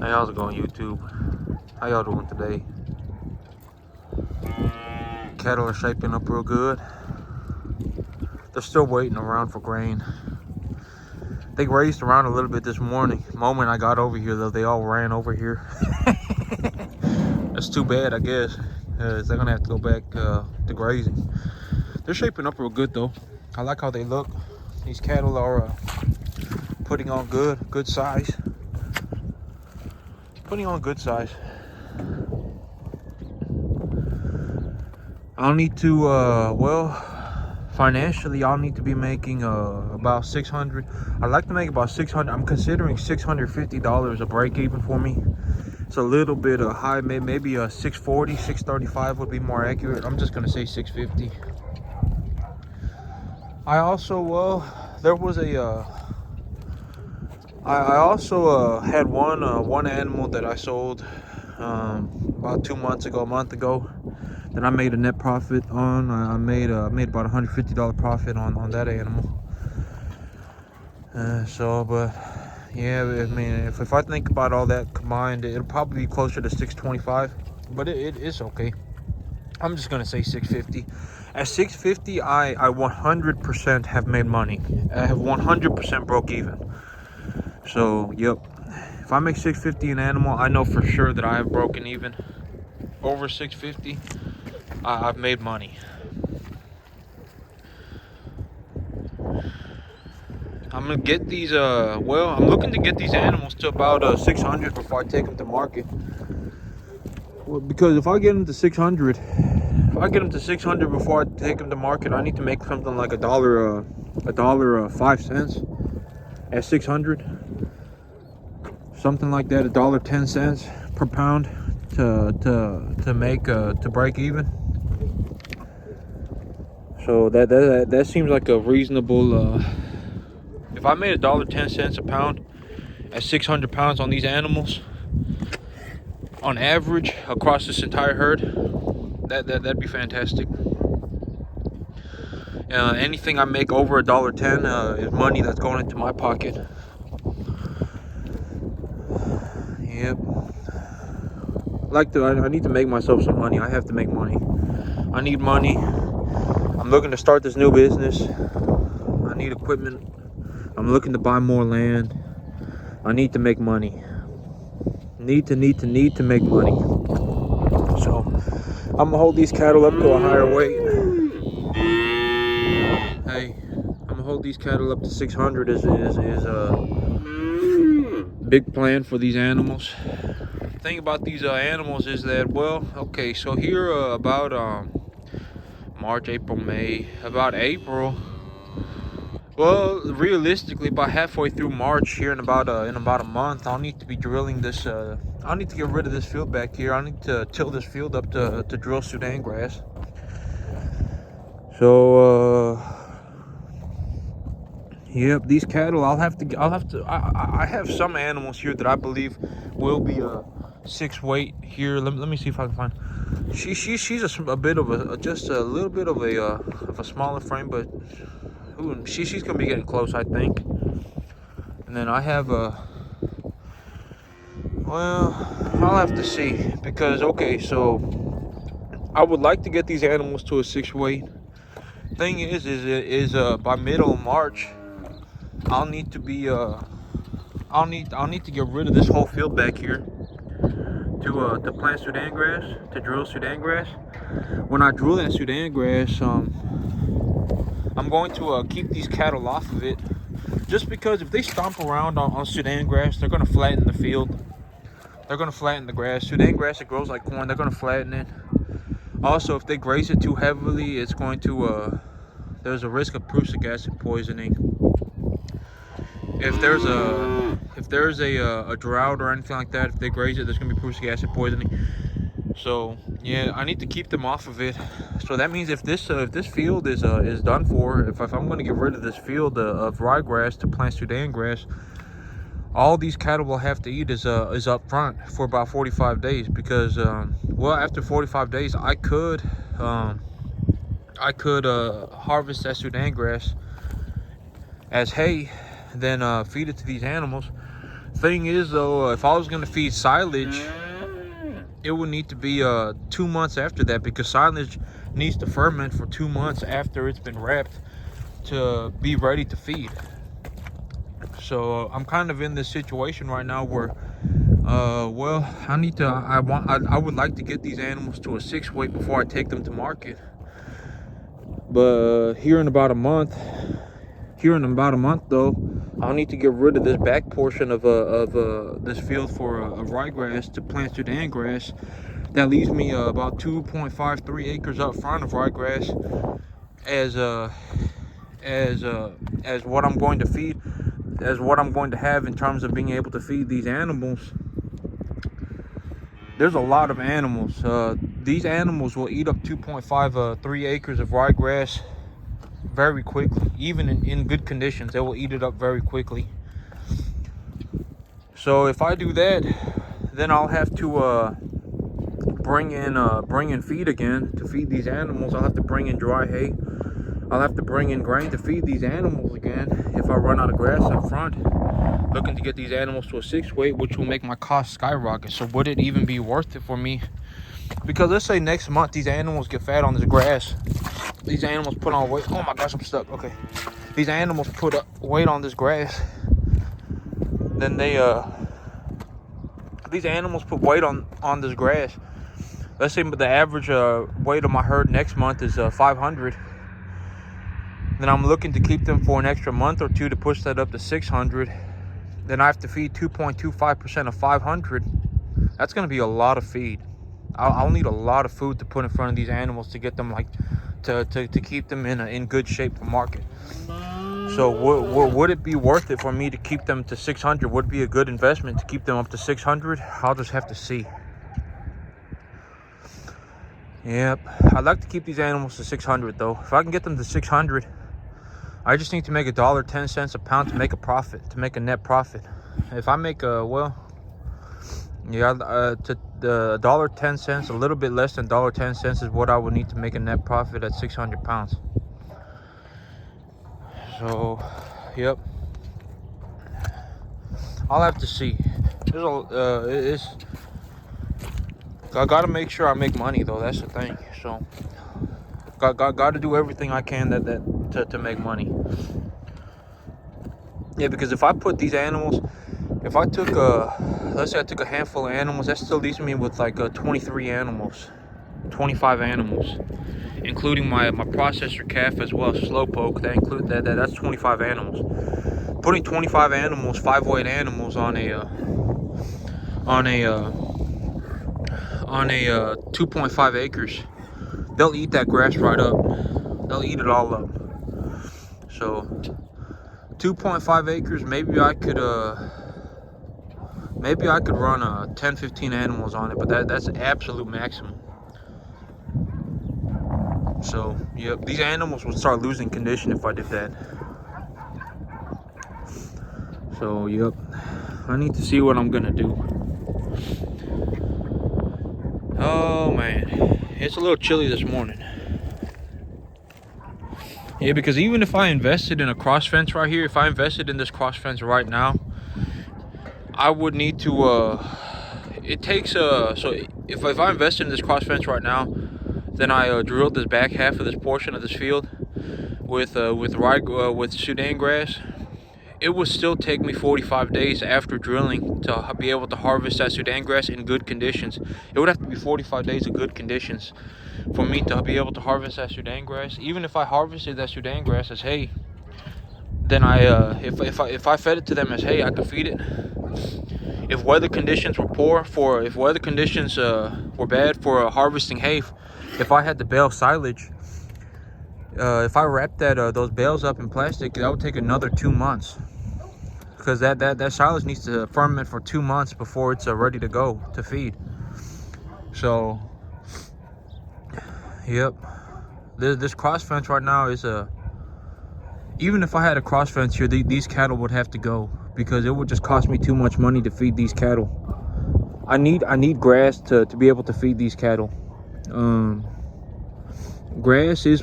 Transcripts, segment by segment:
Hey, how's it going, YouTube? How y'all doing today? Cattle are shaping up real good. They're still waiting around for grain. They grazed around a little bit this morning. The moment I got over here, though, they all ran over here. That's too bad, I guess, because they're gonna have to go back to grazing. They're shaping up real good, though. I like how they look. These cattle are putting on good size. Putting on good size. I'll need to, financially, I'll need to be making about 600. I'd like to make about 600. I'm considering $650 a break even for me. It's a little bit high, maybe a 640, 635 would be more accurate. I'm just gonna say 650. I also, there was a, I also had one animal that I sold about 2 months ago, a month ago, that I made a net profit on. I made about $150 profit on that animal. But yeah, I mean, if I think about all that combined, it'll probably be closer to 625, but it is okay. I'm just gonna say 650. At 650, I 100% have made money. I have 100% broke even. So yep, if I make 650 an animal, I know for sure that I have broken even. Over 650, I've made money. I'm gonna get these, I'm looking to get these animals to about 600 before I take them to market. Well, because if I get them to 600, before I take them to market, I need to make something like $1.05 at 600. Something like that, $1.10 per pound to make to break even. So that seems like a reasonable. If I made $1.10 a pound at 600 pounds on these animals, on average across this entire herd, that'd be fantastic. Anything I make over $1.10 is money that's going into my pocket. Yep. I need to make myself some money. I have to make money. I need money. I'm looking to start this new business. I need equipment. I'm looking to buy more land. I need to make money. Need to make money. So I'm gonna hold these cattle up to a higher weight. Hey, I'm gonna hold these cattle up to 600 is a big plan for these animals. The thing about these animals is that, so here about March, April, May, about April. Well, realistically, about halfway through March, here in about a month, I'll need to be drilling this. I'll need to get rid of this field back here. I need to till this field up to drill Sudan grass. So, yep, these cattle. I have some animals here that I believe will be a 6 weight here. Let me see if I can find. She's a bit of just a little bit of a smaller frame, but. Ooh, she's gonna be getting close, I think. And then I have I'll have to see, because so I would like to get these animals to a 6 weight. Thing is by middle of March, I'll need to be I'll need to get rid of this whole field back here to plant Sudan grass, to drill Sudan grass. When I drill that Sudan grass, I'm going to keep these cattle off of it, just because if they stomp around on Sudan grass, they're going to flatten the field. They're going to flatten the grass. Sudan grass, it grows like corn. They're going to flatten it. Also, if they graze it too heavily, it's going to, there's a risk of prussic acid poisoning. If there's a drought or anything like that, if they graze it, there's going to be prussic acid poisoning. So yeah, I need to keep them off of it. So that means if this field is done for, if I'm going to get rid of this field of ryegrass to plant Sudan grass, all these cattle will have to eat is up front for about 45 days. Because after 45 days, I could harvest that Sudan grass as hay, then feed it to these animals. Thing is though, if I was gonna feed silage, it would need to be 2 months after that, because silage needs to ferment for 2 months after it's been wrapped to be ready to feed. So I'm kind of in this situation right now where well, I would like to get these animals to a 6 weight before I take them to market. But here in about a month though, I'll need to get rid of this back portion of this field for ryegrass to plant Sudan grass. That leaves me about 2.53 acres up front of ryegrass as what I'm going to feed, as what I'm going to have in terms of being able to feed these animals. There's a lot of animals. These animals will eat up 2.53 acres of ryegrass very quickly. Even in good conditions, they will eat it up very quickly. So if I do that, then I'll have to bring in feed again to feed these animals. I'll have to bring in dry hay. I'll have to bring in grain to feed these animals again if I run out of grass up front. Looking to get these animals to a 6 weight, which will make my cost skyrocket. So would it even be worth it for me? Because let's say next month these animals get fat on this grass. These animals put on weight. Oh my gosh, I'm stuck. Okay. These animals put weight on this grass. Then these animals put weight on this grass. Let's say the average weight of my herd next month is 500. Then I'm looking to keep them for an extra month or two to push that up to 600. Then I have to feed 2.25% of 500. That's going to be a lot of feed. I'll need a lot of food to put in front of these animals to get them to keep them in good shape for market. So would it be worth it for me to keep them to 600? Would it be a good investment to keep them up to 600? I'll just have to see. Yep, I'd like to keep these animals to 600 though. If I can get them to 600, I just need to make $1.10 a pound to make a profit, to make a net profit. If I make to $1.10, a little bit less than $1.10 is what I would need to make a net profit at 600 pounds. So, yep, I'll have to see. I gotta make sure I make money though. That's the thing. So, got to do everything I can to make money. Yeah, because if I put these animals, if I took let's say I took a handful of animals, that still leaves me with like 23 animals, 25 animals, including my processor calf as well, slowpoke. That's 25 animals. Putting 25 animals, 5 weight animals on a 2.5 acres, they'll eat that grass right up. They'll eat it all up. So 2.5 acres, maybe I could run 10-15 animals on it, but that's an absolute maximum. So yep, these animals would start losing condition if I did that. So yep, I need to see what I'm gonna do. Oh man, it's a little chilly this morning. Yeah, because even if I invested in a cross fence right here, if I invested in this cross fence right now, I would need to it takes so if I invested in this cross fence right now, then I drilled this back half of this portion of this field with Sudan grass, it would still take me 45 days after drilling to be able to harvest that Sudan grass in good conditions. It would have to be 45 days of good conditions for me to be able to harvest that Sudan grass. Even if I harvested that Sudan grass as hay, then if I fed it to them as hay, I could feed it. If weather conditions were poor, if weather conditions were bad for harvesting hay, if I had to bale silage, if I wrapped those bales up in plastic, that would take another 2 months, because that silage needs to ferment for 2 months before it's ready to go to feed. So yep, this cross fence right now is even if I had a cross fence here, these cattle would have to go, because it would just cost me too much money to feed these cattle. I need grass to be able to feed these cattle. Grass is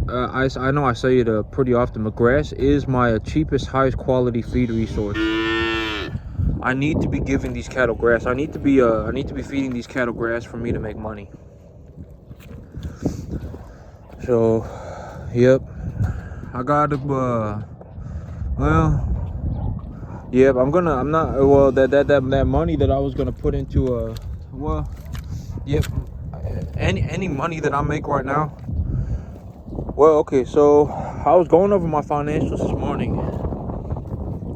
I know I say it pretty often, but grass is my cheapest, highest quality feed resource. I need to be giving these cattle grass. I need to be feeding these cattle grass for me to make money. So, yep, I gotta, yep, that money that I was gonna put into, yep, any money that I make right now. Well, okay, so I was going over my financials this morning.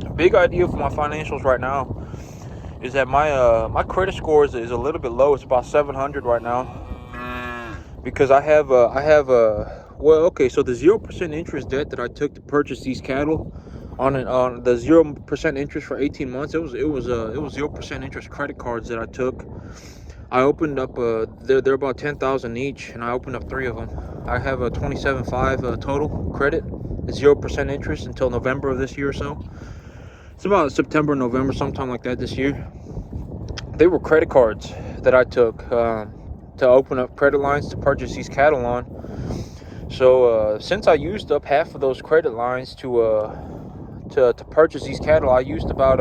A big idea for my financials right now is that my credit score is a little bit low. It's about 700 right now. Because I have so the 0% interest debt that I took to purchase these cattle on the 0% interest for 18 months, it was 0% interest credit cards that I took. I opened up they're about 10,000 each, and I opened up 3 of them. I have a 27.5 total credit. It's 0% interest until November of this year or so. It's about September, November, sometime like that this year. They were credit cards that I took to open up credit lines to purchase these cattle on. So since I used up half of those credit lines to purchase these cattle, I used about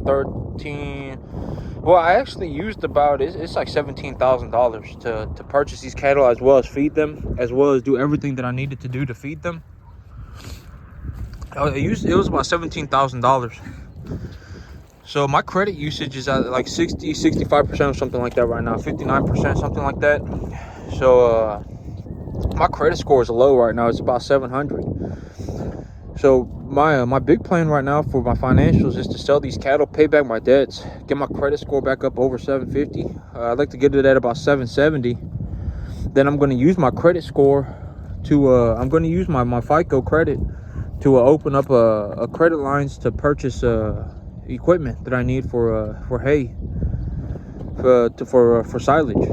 13. Well, I actually used it's like $17,000 to purchase these cattle, as well as feed them, as well as do everything that I needed to do to feed them. It was about $17,000. So my credit usage is at like 65% or something like that right now, 59%, something like that. So my credit score is low right now. It's about 700. So my big plan right now for my financials is to sell these cattle, pay back my debts, get my credit score back up over 750. I'd like to get it at about 770. Then I'm going to use my credit score to I'm going to use my FICO credit to open up a credit lines to purchase equipment that I need for hay, for silage.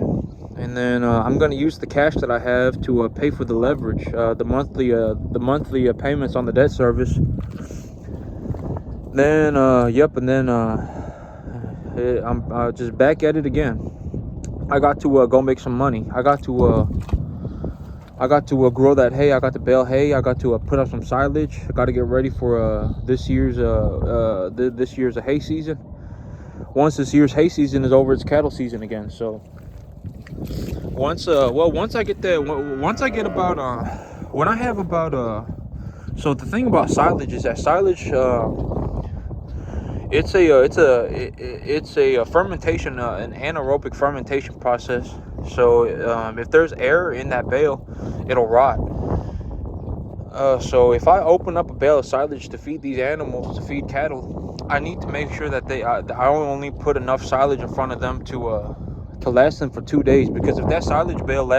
And then I'm going to use the cash that I have to pay for the leverage, the monthly payments on the debt service. Then I'm just back at it again. I got to go make some money. I got to grow that hay. I got to bale hay. I got to put up some silage. I got to get ready for this year's hay season. Once this year's hay season is over, it's cattle season again. So once I get about when I have about so the thing about silage is that silage it's a fermentation, an anaerobic fermentation process. So if there's air in that bale, it'll rot. So if I open up a bale of silage to feed these animals, to feed cattle, I need to make sure that I only put enough silage in front of them to last them for 2 days. Because if that silage bale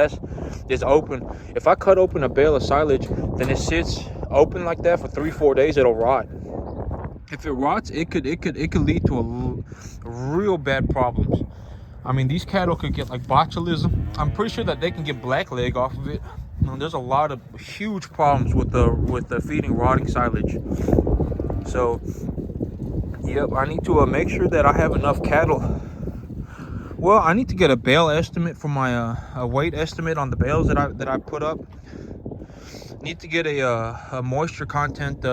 is open, if I cut open a bale of silage, then it sits open like that for 3-4 days, it'll rot. If it rots, it could lead to real bad problems. I mean, these cattle could get like botulism. I'm pretty sure that they can get blackleg off of it. There's a lot of huge problems with the feeding rotting silage. So, yep, I need to make sure that I have enough cattle. Well, I need to get a bale estimate for my a weight estimate on the bales that I put up. Need to get a moisture content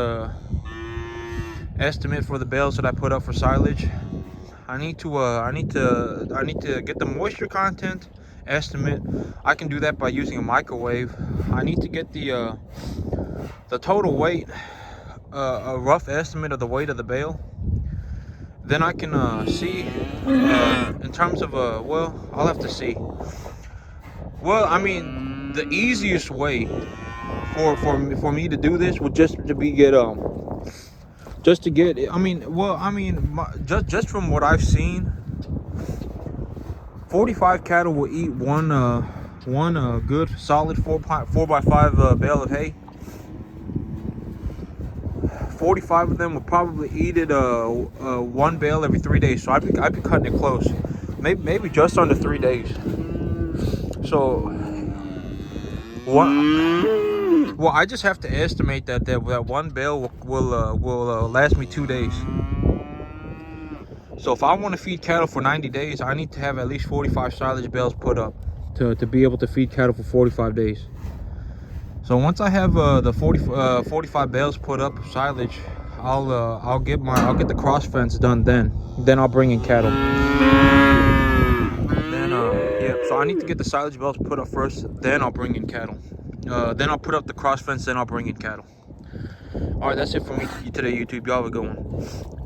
estimate for the bales that I put up for silage. I need to get the moisture content estimate. I can do that by using a microwave. I need to get the total weight, a rough estimate of the weight of the bale. Then I can see in terms of I'll have to see. Well, I mean, the easiest way for me to do this would just to just from what I've seen, 45 cattle will eat one good solid 4x5 bale of hay. 45 of them will probably eat it one bale every 3 days. So I'd be cutting it close, maybe just under 3 days. So well, I just have to estimate that one bale will last me 2 days. So if I want to feed cattle for 90 days, I need to have at least 45 silage bales put up to be able to feed cattle for 45 days. So once I have the 45 bales put up of silage, I'll get the cross fence done then. Then I'll bring in cattle. Then yeah. So I need to get the silage belts put up first. Then I'll bring in cattle. Then I'll put up the cross fence. Then I'll bring in cattle. All right, that's it for me today, YouTube. Y'all have a good one.